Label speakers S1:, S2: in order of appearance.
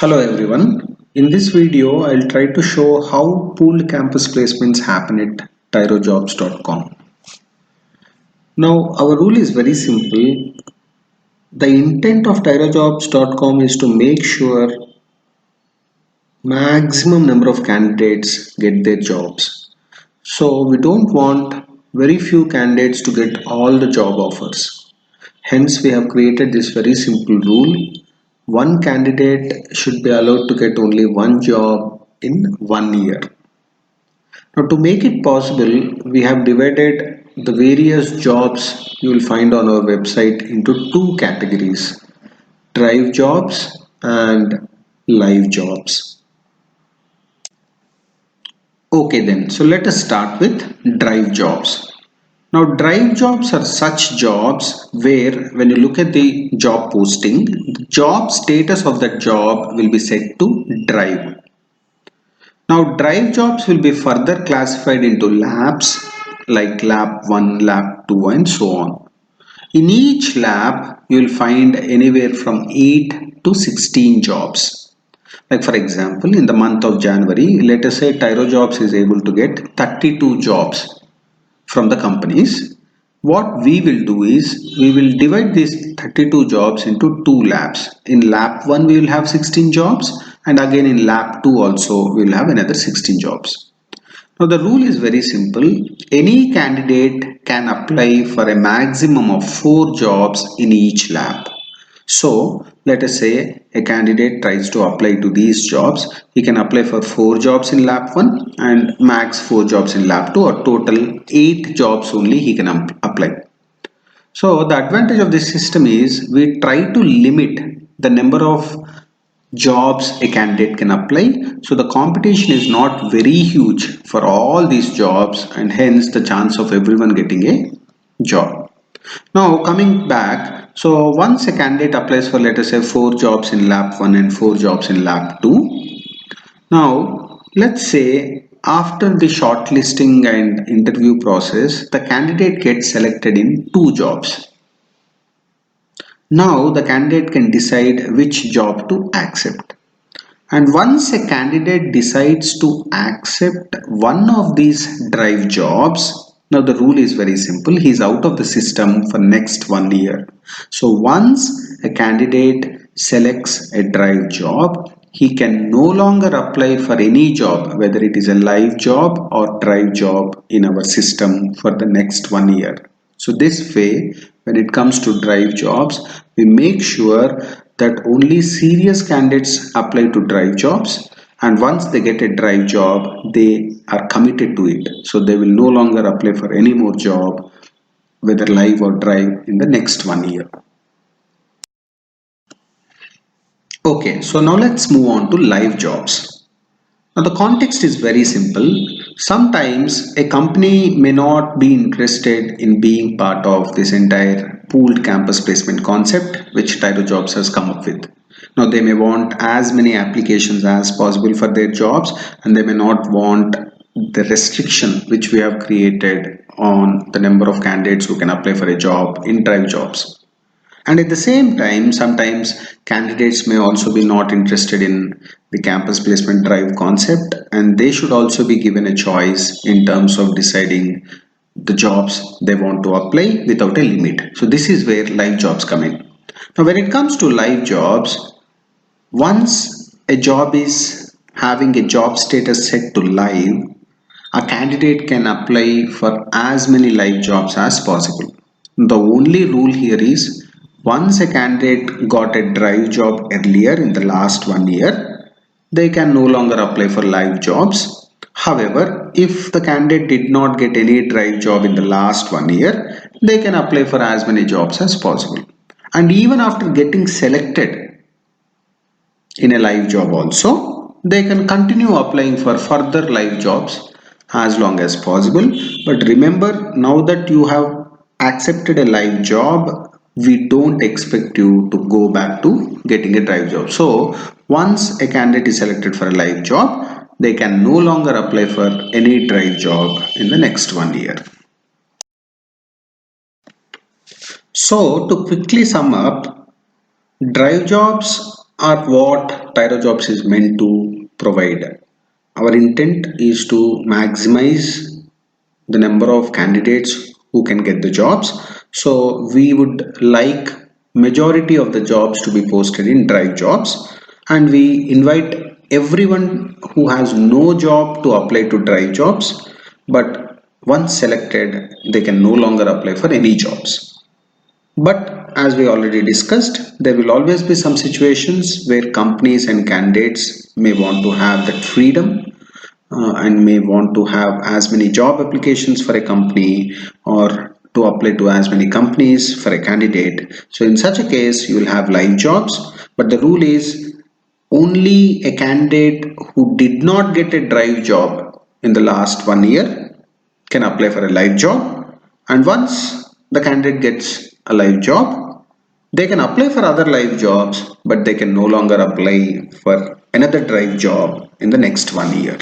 S1: Hello everyone. In this video, I'll try to show how pooled campus placements happen at tyrojobs.com. Now, our rule is very simple. The intent of tyrojobs.com is to make sure maximum number of candidates get their jobs. So, we don't want very few candidates to get all the job offers. Hence, we have created this very simple rule. One candidate should be allowed to get only one job in 1 year. Now, to make it possible, we have divided the various jobs you will find on our website into two categories: drive jobs and live jobs. Okay, then, so let us start with drive jobs. Now, drive jobs are such jobs where when you look at the job posting, the job status of that job will be set to drive. Now, drive jobs will be further classified into labs like lab 1, lab 2 and so on. In each lab, you will find anywhere from 8 to 16 jobs. Like for example, in the month of January, let us say Tyro Jobs is able to get 32 jobs from the companies. What we will do is we will divide these 32 jobs into two labs. In lab 1 we will have 16 jobs, and again in lab 2 also we will have another 16 jobs. Now the rule is very simple. Any candidate can apply for a maximum of 4 jobs in each lab. So let us say a candidate tries to apply to these jobs. He can apply for 4 jobs in lab 1 and max 4 jobs in lab 2, or total 8 jobs only he can apply. So the advantage of this system is we try to limit the number of jobs a candidate can apply. So the competition is not very huge for all these jobs, and hence the chance of everyone getting a job. Now coming back, so once a candidate applies for, let us say, 4 jobs in lab 1 and 4 jobs in lab 2. Now let's say after the shortlisting and interview process, the candidate gets selected in 2 jobs. Now the candidate can decide which job to accept. And once a candidate decides to accept one of these drive jobs, now the rule is very simple. He is out of the system for next 1 year. So once a candidate selects a drive job, he can no longer apply for any job, whether it is a live job or drive job in our system for the next 1 year. So this way, when it comes to drive jobs, we make sure that only serious candidates apply to drive jobs, and once they get a drive job, they are committed to it. So they will no longer apply for any more job, whether live or drive, in the next 1 year. Okay, so now let's move on to live jobs. Now the context is very simple. Sometimes a company may not be interested in being part of this entire pooled campus placement concept which Tyro Jobs has come up with. Now they may want as many applications as possible for their jobs, and they may not want the restriction which we have created on the number of candidates who can apply for a job in drive jobs. And at the same time, sometimes candidates may also be not interested in the campus placement drive concept, and they should also be given a choice in terms of deciding the jobs they want to apply without a limit. So this is where live jobs come in. Now when it comes to live jobs, once a job is having a job status set to live, a candidate can apply for as many live jobs as possible. The only rule here is, once a candidate got a drive job earlier in the last 1 year, they can no longer apply for live jobs. However, if the candidate did not get any drive job in the last 1 year, they can apply for as many jobs as possible. And even after getting selected in a live job also, they can continue applying for further live jobs as long as possible. But remember, now that you have accepted a live job, we don't expect you to go back to getting a drive job. So once a candidate is selected for a live job, they can no longer apply for any drive job in the next 1 year. So to quickly sum up, drive jobs are what Tyro Jobs is meant to provide. Our intent is to maximize the number of candidates who can get the jobs. So we would like majority of the jobs to be posted in drive jobs, and we invite everyone who has no job to apply to drive jobs, but once selected they can no longer apply for any jobs. But as we already discussed, there will always be some situations where companies and candidates may want to have that freedom, and may want to have as many job applications for a company, or to apply to as many companies for a candidate. So in such a case, you will have live jobs, but the rule is only a candidate who did not get a drive job in the last 1 year can apply for a live job. And once the candidate gets a live job, they can apply for other live jobs, but they can no longer apply for another drive job in the next 1 year.